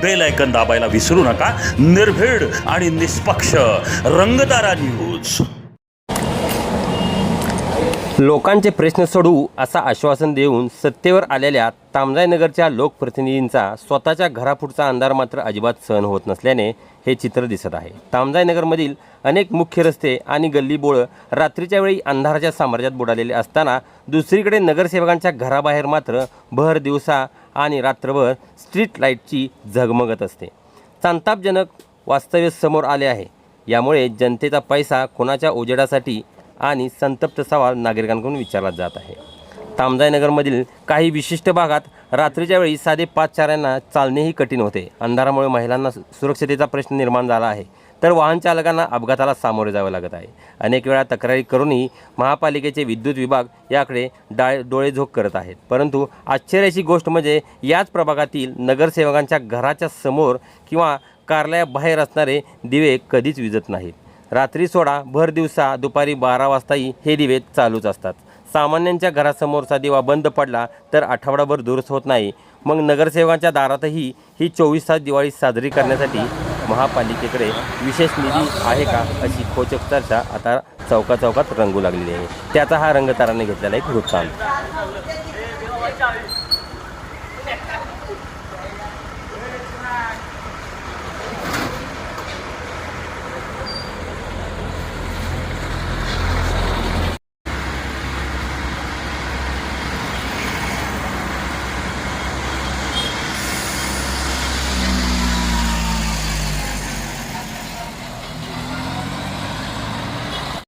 Bell icon दाबायला विसरू नका। निर्भीड आणि निष्पक्ष रंगतारा न्यूज। लोकांचे प्रश्न सोडवू असं आश्वासन देऊन सत्तेवर आलेल्या तामजाईनगरच्या लोकप्रतिनिधींचा स्वतःच्या घरापुढचा अंधार मात्र अजिबात सहन होत नसल्याने हे चित्र दिसत आहे। तामजाईनगरमधील अनेक मुख्य रस्ते आणि गल्लीबोळं रात्रीच्या वेळी अंधाराच्या साम्राज्यात बुडालेले असताना दुसरीकडे नगरसेवकांच्या घराबाहेर मात्र भर दिवसा आणि रात्रभर स्ट्रीट लाईटची झगमगत असते। संतापजनक वास्तव्य समोर आले आहे। यामुळे जनतेचा पैसा कोणाच्या उजेडासाठी आणि संतप्त सवाल नागरिकांकडून विचारला जात आहे। तामजाईनगरमधील काही विशिष्ट भागात रात्रीच्या वेळी साधे पादचाऱ्यांना चालणेही कठीण होते। अंधारामुळे महिलांना सुरक्षतेचा प्रश्न निर्माण झाला आहे, तर वाहन चालकांना अपघाताला सामोरे जावे लागत आहे। अनेक वेळा तक्रारी करूनही महापालिकेचे विद्युत विभाग याकडे डोळेझोक करत आहेत, परंतु आश्चर्याची गोष्ट म्हणजे याच प्रभागातील नगरसेवकांच्या घराच्या समोर किंवा कार्यालयाबाहेर असणारे दिवे कधीच विझत नाहीत। रात्री सोडा, भर दिवसा दुपारी 12 वाजताही हे दिवे चालूच असतात। सामान्यांच्या घरासमोरचा दिवा बंद पडला तर आठवडाभर दुरुस्त होत नाही। मग नगरसेवकांच्या दारातही ही 24 तास दिवाळी साजरी करण्यासाठी महापालिकेकडे विशेष निधी आहे का, अशी खोचक चर्चा आता चौकात रंगू लागलेली आहे। त्याचा हा रंगताराने घेतलेला एक वृत्तांत।